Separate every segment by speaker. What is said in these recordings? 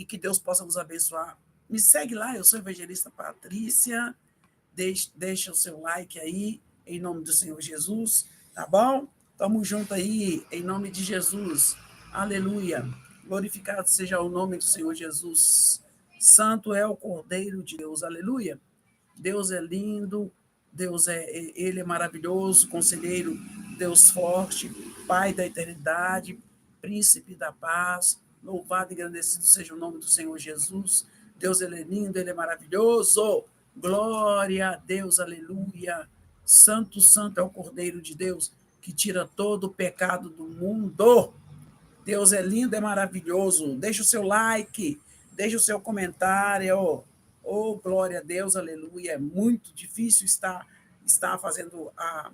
Speaker 1: e que Deus possa vos abençoar. Me segue lá, eu sou evangelista Patrícia, deixa o seu like aí, em nome do Senhor Jesus, tá bom? Tamo junto aí, em nome de Jesus. Aleluia. Glorificado seja o nome do Senhor Jesus. Santo é o Cordeiro de Deus. Aleluia. Deus é lindo, Ele é maravilhoso, conselheiro, Deus forte, Pai da eternidade, príncipe da paz, louvado e engrandecido seja o nome do Senhor Jesus. Deus, Ele é lindo, Ele é maravilhoso. Glória a Deus, aleluia. Santo, santo é o Cordeiro de Deus, que tira todo o pecado do mundo. Deus é lindo, é maravilhoso. Deixa o seu like, deixa o seu comentário. Oh, glória a Deus, aleluia. É muito difícil estar fazendo a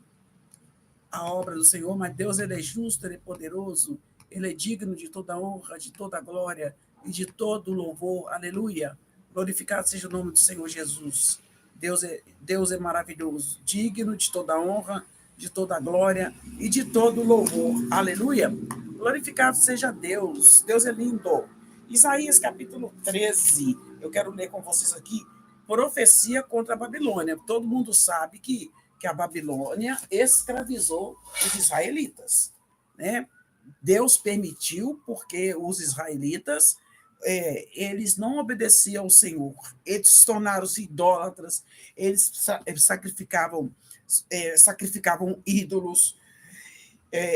Speaker 1: obra do Senhor, mas Deus, Ele é justo, Ele é poderoso, Ele é digno de toda honra, de toda glória e de todo louvor. Aleluia. Glorificado seja o nome do Senhor Jesus. Deus é maravilhoso, digno de toda honra, de toda glória e de todo louvor. Aleluia. Glorificado seja Deus. Deus é lindo. Isaías capítulo 13. Eu quero ler com vocês aqui. Profecia contra a Babilônia. Todo mundo sabe que a Babilônia escravizou os israelitas, né? Deus permitiu porque os israelitas eles não obedeciam ao Senhor, eles tornaram-se idólatras, eles sacrificavam ídolos,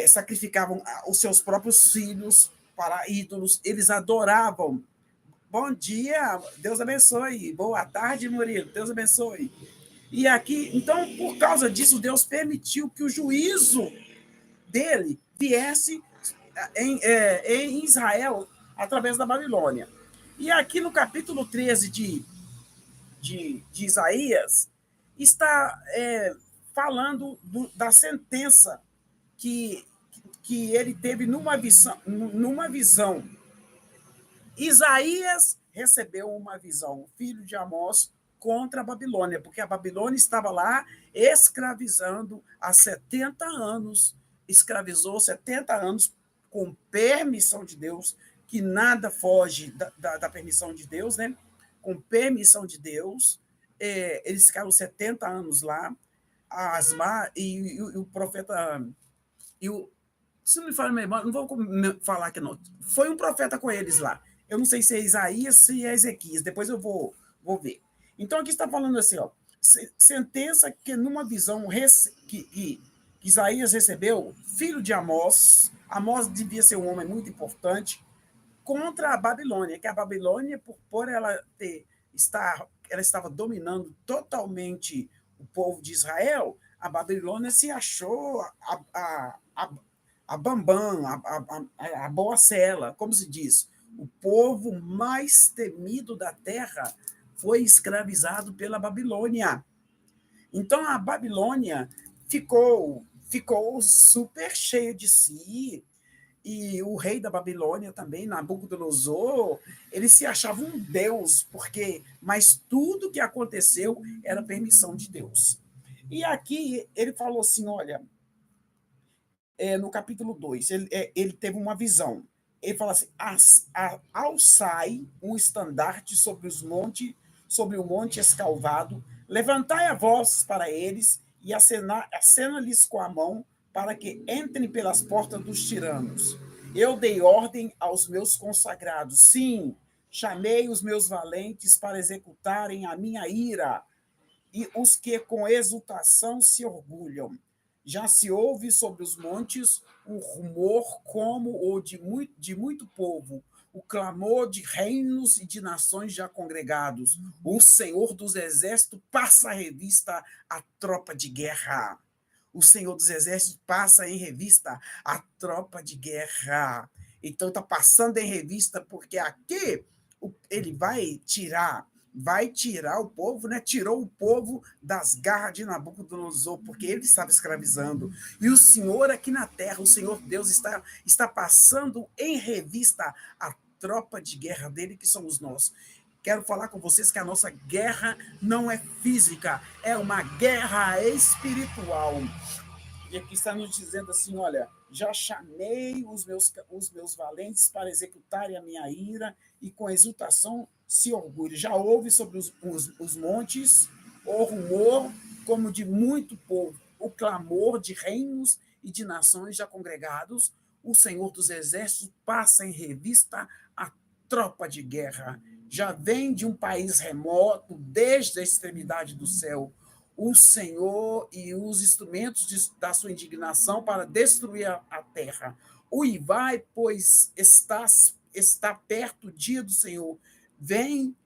Speaker 1: sacrificavam os seus próprios filhos para ídolos, eles adoravam. Bom dia, Deus abençoe. Boa tarde, Murilo, Deus abençoe. E aqui, então, por causa disso, Deus permitiu que o juízo dele viesse em Israel através da Babilônia. E aqui no capítulo 13 de Isaías, está falando da sentença que ele teve numa visão. Isaías recebeu uma visão, filho de Amós, contra a Babilônia, porque a Babilônia estava lá escravizando há 70 anos, escravizou 70 anos com permissão de Deus, que nada foge da permissão de Deus, né? Com permissão de Deus, eles ficaram 70 anos lá, e o profeta, se não me fala memória, não vou falar aqui não, foi um profeta com eles lá, eu não sei se é Isaías, se é Ezequias, depois eu vou ver. Então, aqui está falando assim, ó, sentença que numa visão que Isaías recebeu, filho de Amós, Amós devia ser um homem muito importante, contra a Babilônia, que a Babilônia, por ela estava dominando totalmente o povo de Israel, a Babilônia se achou a bambam, a boa cela, como se diz, o povo mais temido da terra foi escravizado pela Babilônia. Então, a Babilônia ficou super cheia de si, e o rei da Babilônia também, Nabucodonosor, ele se achava um deus, mas tudo que aconteceu era permissão de Deus. E aqui ele falou assim, olha, no capítulo 2, ele teve uma visão. Ele fala assim, alçai um estandarte sobre o monte escalvado, levantai a voz para eles e acena-lhes com a mão para que entrem pelas portas dos tiranos. Eu dei ordem aos meus consagrados, sim, chamei os meus valentes para executarem a minha ira, e os que com exultação se orgulham. Já se ouve sobre os montes um rumor como o de muito povo, o clamor de reinos e de nações já congregados. O Senhor dos Exércitos passa a revista à tropa de guerra. O Senhor dos Exércitos passa em revista a tropa de guerra. Então, está passando em revista, porque aqui ele vai tirar o povo, né? Tirou o povo das garras de Nabucodonosor, porque ele estava escravizando. E o Senhor aqui na terra, o Senhor Deus, está passando em revista a tropa de guerra dele, que somos nós. Quero falar com vocês que a nossa guerra não é física, é uma guerra espiritual. E aqui está nos dizendo assim, olha, Já chamei os meus valentes para executarem a minha ira, e com exultação se orgulhe. Já houve sobre os montes o rumor como de muito povo, o clamor de reinos e de nações já congregados. O Senhor dos Exércitos passa em revista a tropa de guerra. Já vem de um país remoto, desde a extremidade do céu, o Senhor e os instrumentos da sua indignação para destruir a terra. Uivai, pois está perto o dia do Senhor. Vem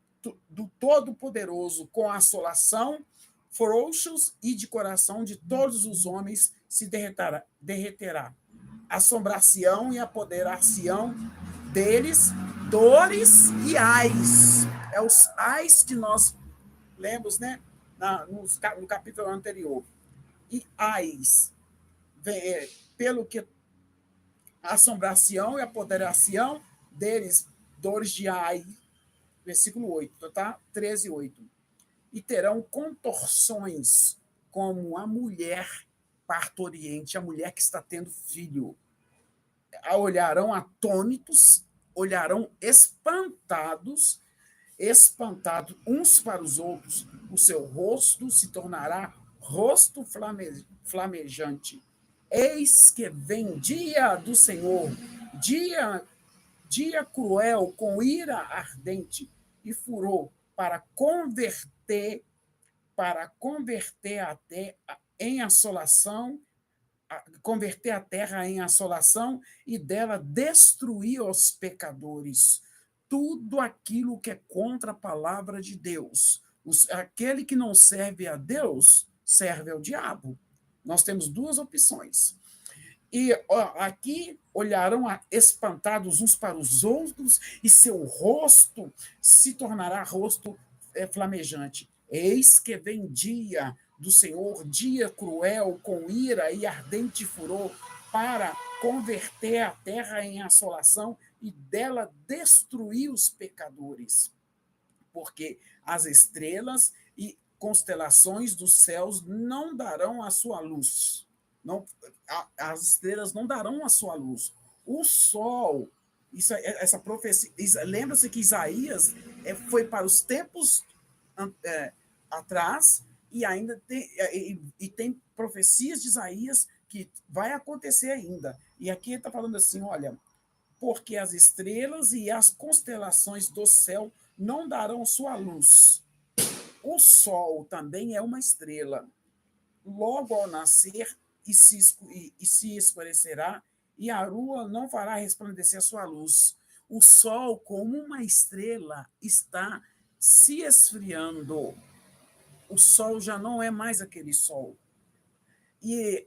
Speaker 1: do Todo-Poderoso com a assolação, frouxos e de coração de todos os homens se derreterá. Assombração e apoderar-se-ão deles dores e ais. É os ais que nós lemos, né? No capítulo anterior. E ais, pelo que assombração e apoderação deles, dores de ai, versículo 8, tá? 13, 8. E terão contorções como a mulher parturiente, a mulher que está tendo filho. Olharão atônitos, olharão espantados uns para os outros, o seu rosto se tornará rosto flamejante. Eis que vem dia do Senhor, dia cruel, com ira ardente e furor, para converter até em assolação, converter a terra em assolação e dela destruir os pecadores. Tudo aquilo que é contra a palavra de Deus. Aquele que não serve a Deus, serve ao diabo. Nós temos duas opções. E aqui olharão espantados uns para os outros, e seu rosto se tornará rosto flamejante. Eis que vem dia do Senhor, dia cruel, com ira e ardente furor, para converter a terra em assolação e dela destruir os pecadores. Porque as estrelas e constelações dos céus não darão a sua luz. Não, as estrelas não darão a sua luz. O sol, essa profecia, lembra-se que Isaías foi para os tempos atrás, e ainda tem profecias de Isaías que vai acontecer ainda. E aqui ele está falando assim, olha, porque as estrelas e as constelações do céu não darão sua luz. O sol também é uma estrela. Logo ao nascer, se escurecerá, e a lua não fará resplandecer a sua luz. O sol, como uma estrela, está se esfriando. O sol já não é mais aquele sol. E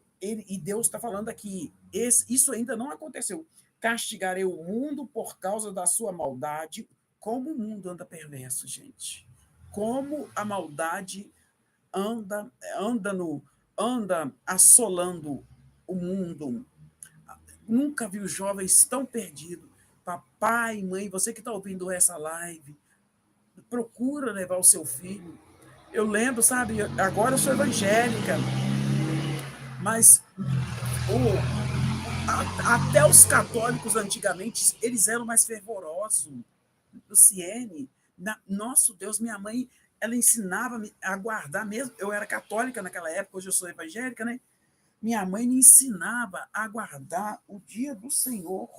Speaker 1: Deus está falando aqui, isso ainda não aconteceu. Castigarei o mundo por causa da sua maldade. Como o mundo anda perverso, gente. Como a maldade anda assolando o mundo. Nunca vi os jovens tão perdidos. Papai, mãe, você que está ouvindo essa live, procura levar o seu filho. Eu lembro, sabe, agora eu sou evangélica, mas até os católicos antigamente, eles eram mais fervorosos. Luciene, nosso Deus, minha mãe, ela ensinava a guardar mesmo. Eu era católica naquela época, hoje eu sou evangélica, né? Minha mãe me ensinava a guardar o dia do Senhor.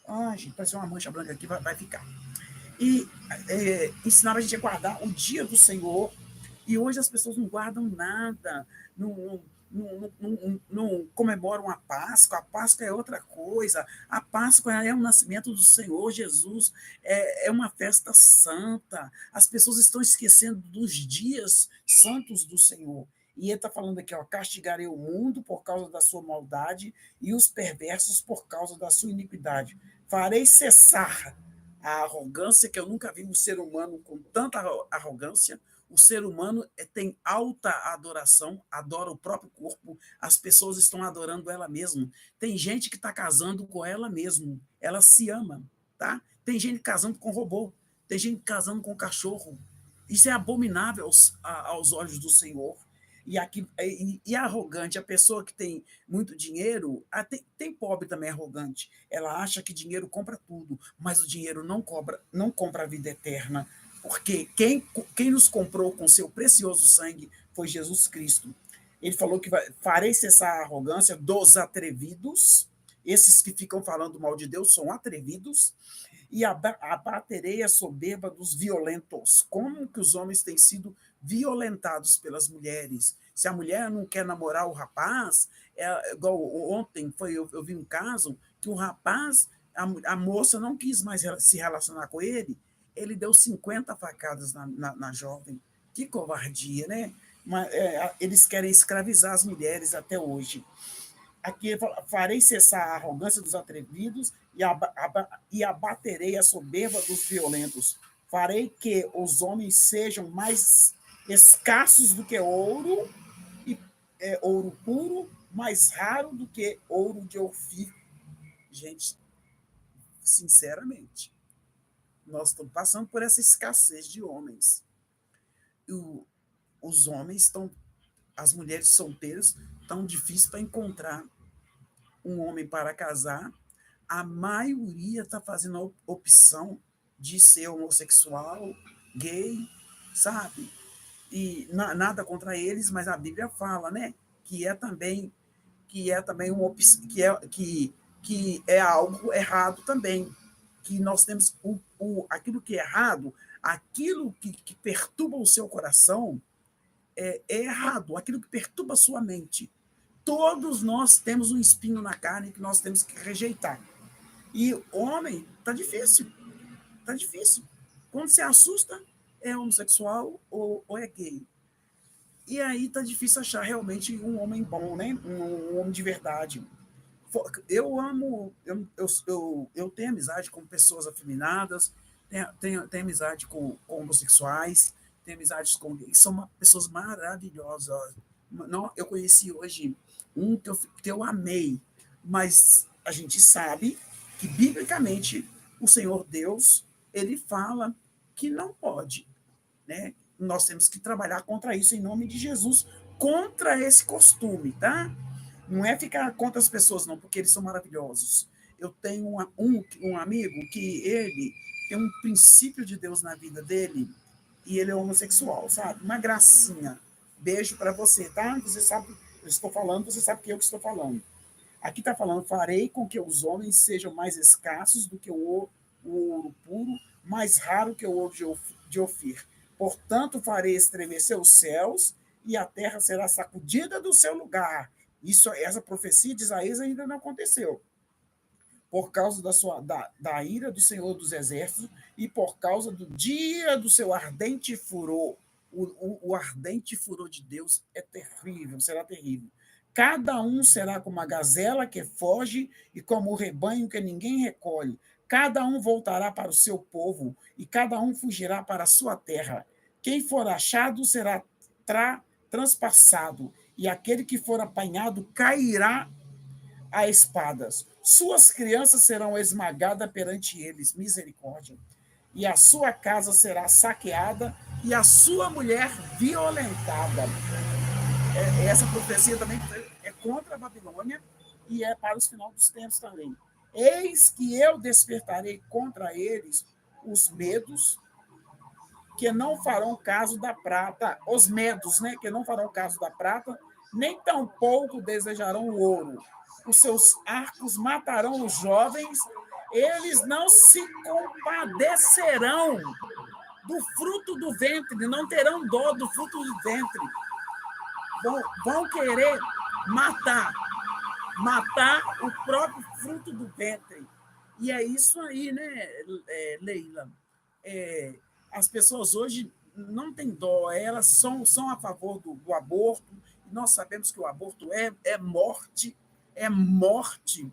Speaker 1: Ai, gente, parece uma mancha branca aqui, vai ficar. E ensinava a gente a guardar o dia do Senhor. E hoje as pessoas não guardam nada, não comemoram a Páscoa é outra coisa, a Páscoa é o nascimento do Senhor Jesus, é uma festa santa, as pessoas estão esquecendo dos dias santos do Senhor. E ele está falando aqui, ó, castigarei o mundo por causa da sua maldade e os perversos por causa da sua iniquidade. Farei cessar a arrogância, que eu nunca vi um ser humano com tanta arrogância. O ser humano tem alta adoração, adora o próprio corpo, as pessoas estão adorando ela mesma. Tem gente que está casando com ela mesma, ela se ama, tá? Tem gente casando com robô, tem gente casando com cachorro. Isso é abominável aos olhos do Senhor. E arrogante, a pessoa que tem muito dinheiro, tem pobre também arrogante. Ela acha que dinheiro compra tudo, mas o dinheiro não compra a vida eterna, porque quem nos comprou com seu precioso sangue foi Jesus Cristo. Ele falou que farei cessar a arrogância dos atrevidos, esses que ficam falando mal de Deus são atrevidos, e abaterei a soberba dos violentos. Como que os homens têm sido violentados pelas mulheres? Se a mulher não quer namorar o rapaz, igual ontem eu vi um caso que o rapaz, a moça não quis mais se relacionar com ele, ele deu 50 facadas na jovem. Que covardia, né? Eles querem escravizar as mulheres até hoje. Aqui farei cessar a arrogância dos atrevidos e abaterei a soberba dos violentos. Farei que os homens sejam mais escassos do que ouro, e ouro puro, mais raro do que ouro de Ofir. Gente, sinceramente, nós estamos passando por essa escassez de homens. Os homens estão, as mulheres solteiras, tão difícil para encontrar um homem para casar. A maioria está fazendo a opção de ser homossexual, gay, sabe? E nada contra eles, mas a Bíblia fala, né, que é também uma opção, que é algo errado também, que nós temos aquilo que é errado, aquilo que perturba o seu coração é errado, aquilo que perturba a sua mente. Todos nós temos um espinho na carne que nós temos que rejeitar. E homem, tá difícil. Tá difícil. Quando você assusta, é homossexual ou é gay. E aí tá difícil achar realmente um homem bom, né? Um homem de verdade. Eu amo, eu tenho amizade com pessoas afeminadas, tenho amizade com homossexuais, tenho amizades com gays, são pessoas maravilhosas. Não, eu conheci hoje um que eu amei, mas a gente sabe que, biblicamente, o Senhor Deus, ele fala que não pode, né? Nós temos que trabalhar contra isso em nome de Jesus, contra esse costume, tá? Não é ficar contra as pessoas, não, porque eles são maravilhosos. Eu tenho um amigo que ele tem um princípio de Deus na vida dele e ele é homossexual, sabe? Uma gracinha. Beijo para você, tá? Você sabe, eu estou falando, você sabe que eu que estou falando. Aqui está falando, farei com que os homens sejam mais escassos do que o ouro puro, mais raro que o ouro de Ofir. Portanto, farei estremecer os céus e a terra será sacudida do seu lugar. Essa profecia de Isaías ainda não aconteceu. Por causa da ira do Senhor dos Exércitos e por causa do dia do seu ardente furor. O ardente furor de Deus é terrível, será terrível. Cada um será como a gazela que foge e como o rebanho que ninguém recolhe. Cada um voltará para o seu povo e cada um fugirá para a sua terra. Quem for achado será transpassado, e aquele que for apanhado cairá a espadas. Suas crianças serão esmagadas perante eles, misericórdia. E a sua casa será saqueada e a sua mulher violentada. Essa profecia também é contra a Babilônia e é para os final dos tempos também. Eis que eu despertarei contra eles os medos que não farão caso da prata, os medos, né, que não farão caso da prata, nem tampouco desejarão o ouro. Os seus arcos matarão os jovens, eles não se compadecerão do fruto do ventre, não terão dó do fruto do ventre. Vão querer matar o próprio fruto do ventre. E é isso aí, né, Leila? As pessoas hoje não têm dó, elas são a favor do aborto, e nós sabemos que o aborto é morte, é morte,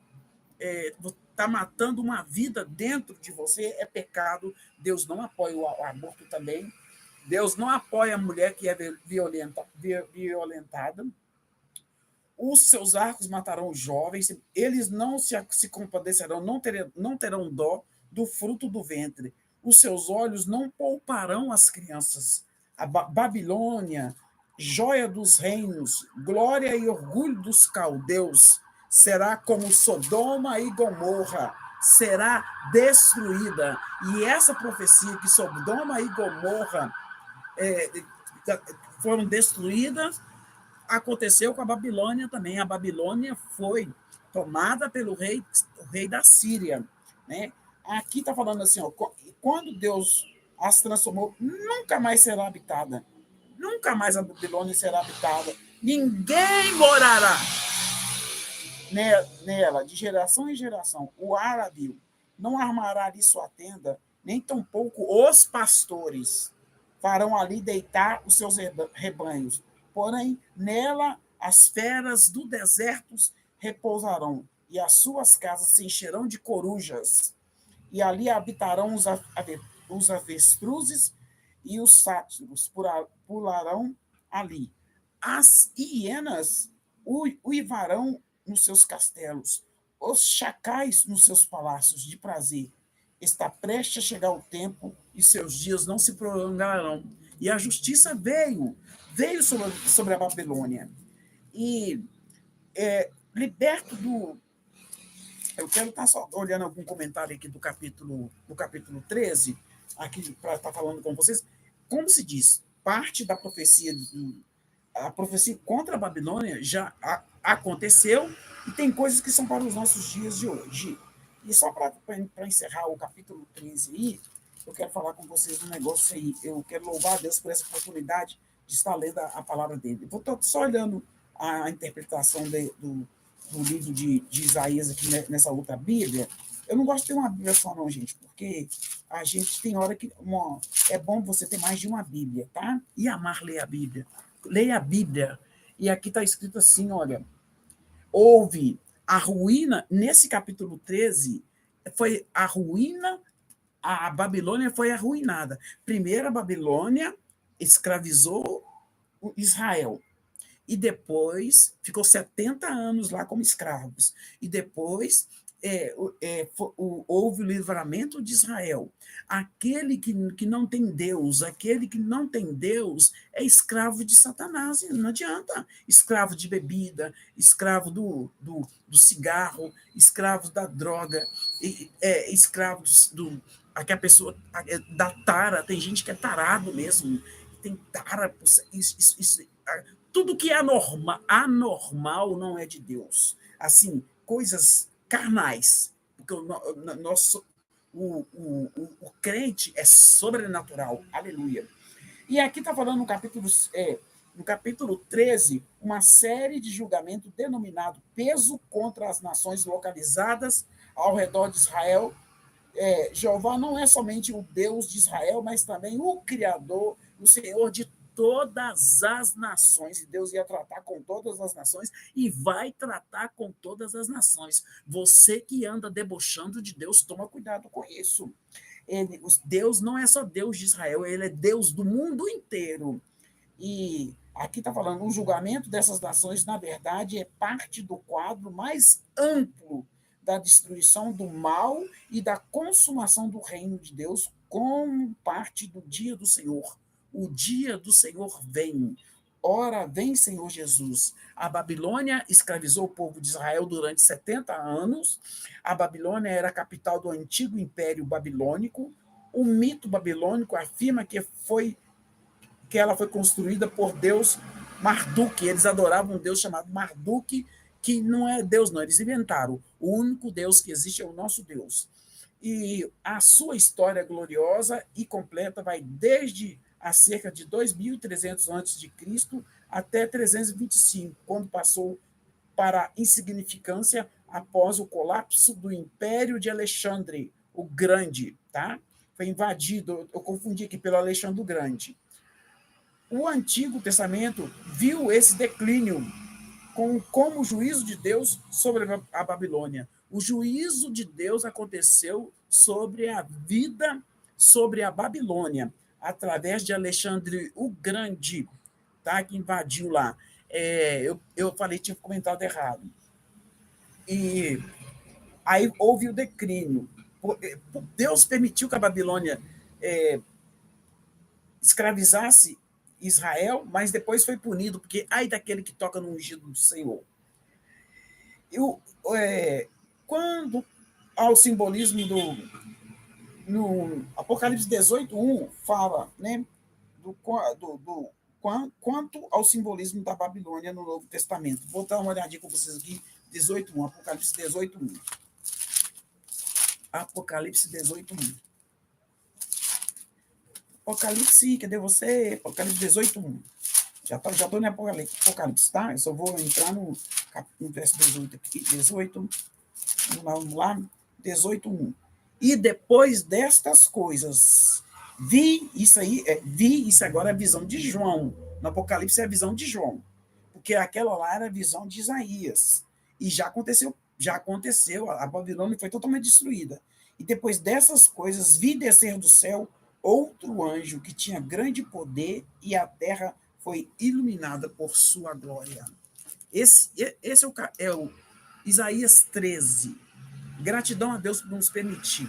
Speaker 1: está matando uma vida dentro de você, é pecado. Deus não apoia o aborto também, Deus não apoia a mulher que é violentada. Os seus arcos matarão os jovens, eles não se compadecerão, não terão dó do fruto do ventre. Os seus olhos não pouparão as crianças. A Babilônia joia dos reinos, glória e orgulho dos caldeus, será como Sodoma e Gomorra, será destruída. E essa profecia que Sodoma e Gomorra é, foram destruídas, aconteceu com a Babilônia também. A Babilônia foi tomada pelo rei, o rei da Síria. Né? Aqui está falando assim, ó, quando Deus as transformou, nunca mais será habitada. Nunca mais a Babilônia será habitada. Ninguém morará nela, de geração em geração. O árabe não armará ali sua tenda, nem tampouco os pastores farão ali deitar os seus rebanhos. Porém, nela as feras do deserto repousarão, e as suas casas se encherão de corujas, e ali habitarão os avestruzes e os sátiros pularão ali. As hienas uivarão nos seus castelos, os chacais nos seus palácios de prazer. Está prestes a chegar o tempo e seus dias não se prolongarão. E a justiça veio sobre a Babilônia. E liberto do. Eu quero estar só olhando algum comentário aqui do capítulo 13, aqui para estar falando com vocês. Como se diz, parte da profecia, a profecia contra a Babilônia já aconteceu e tem coisas que são para os nossos dias de hoje. E só para encerrar o capítulo 13 aí, eu quero falar com vocês um negócio aí. Eu quero louvar a Deus por essa oportunidade de estar lendo a palavra dele. Estou só olhando a interpretação do livro de Isaías aqui nessa outra Bíblia. Eu não gosto de ter uma Bíblia só, não, gente, porque a gente tem hora que. É bom você ter mais de uma Bíblia, tá? E amar ler a Bíblia. Leia a Bíblia. E aqui está escrito assim: olha, houve a ruína, nesse capítulo 13, foi a ruína, a Babilônia foi arruinada. Primeiro, a Babilônia escravizou Israel. E depois ficou 70 anos lá como escravos. E depois houve o livramento de Israel. Aquele que não tem Deus, aquele que não tem Deus é escravo de Satanás, não adianta. Escravo de bebida, escravo do cigarro, escravo da droga, escravo aquela pessoa da tara, tem gente que é tarado mesmo, tem tara, tudo que é anormal não é de Deus. Assim, coisas carnais, porque o crente é sobrenatural, aleluia. E aqui está falando no capítulo 13, uma série de julgamento denominado peso contra as nações localizadas ao redor de Israel. Jeová não é somente o Deus de Israel, mas também o Criador, o Senhor de todas as nações, e Deus ia tratar com todas as nações e vai tratar com todas as nações. Você que anda debochando de Deus, toma cuidado com isso. Deus não é só Deus de Israel, ele é Deus do mundo inteiro. E aqui está falando, o julgamento dessas nações, na verdade, é parte do quadro mais amplo da destruição do mal e da consumação do reino de Deus, como parte do dia do Senhor. O dia do Senhor vem. Ora, vem, Senhor Jesus. A Babilônia escravizou o povo de Israel durante 70 anos. A Babilônia era a capital do antigo Império Babilônico. O mito babilônico afirma que ela foi construída por Deus Marduk. Eles adoravam um Deus chamado Marduk, que não é Deus, não. Eles inventaram. O único Deus que existe é o nosso Deus. E a sua história gloriosa e completa vai desde a cerca de 2.300 a.C. até 325, quando passou para a insignificância após o colapso do Império de Alexandre o Grande. Tá? Foi invadido, eu confundi aqui, pelo Alexandre o Grande. O Antigo Testamento viu esse declínio como o juízo de Deus sobre a Babilônia. O juízo de Deus aconteceu sobre a vida, sobre a Babilônia, através de Alexandre o Grande, tá? Que invadiu lá. Eu falei, tinha comentado errado. E aí houve o declínio. Deus permitiu que a Babilônia escravizasse Israel, mas depois foi punido, porque ai daquele que toca no ungido do Senhor. Eu, quando ao simbolismo no Apocalipse 18:1 fala, né, quanto ao simbolismo da Babilônia no Novo Testamento. Vou dar uma olhadinha com vocês aqui, 18:1, Apocalipse 18:1. Apocalipse 18:1. Apocalipse, cadê você? Apocalipse 18:1. Já tô no Apocalipse, tá? Eu só vou entrar no verso 18 aqui. 18. Vamos lá. 18:1. E depois destas coisas, isso agora é a visão de João. No Apocalipse é a visão de João. Porque aquela lá era a visão de Isaías. E já aconteceu, a Babilônia foi totalmente destruída. E depois dessas coisas, vi descer do céu outro anjo que tinha grande poder e a terra foi iluminada por sua glória. Esse é o Isaías 13. Gratidão a Deus por nos permitir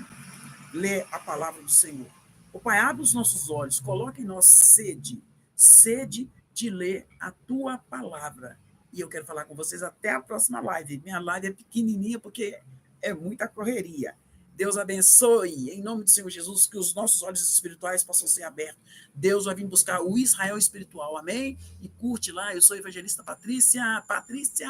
Speaker 1: ler a palavra do Senhor. O Pai, abre os nossos olhos, coloca em nós sede de ler a tua palavra. E eu quero falar com vocês até a próxima live. Minha live é pequenininha porque é muita correria. Deus abençoe, em nome do Senhor Jesus, que os nossos olhos espirituais possam ser abertos. Deus vai vir buscar o Israel espiritual, amém? E curte lá, eu sou a evangelista Patrícia. Patrícia!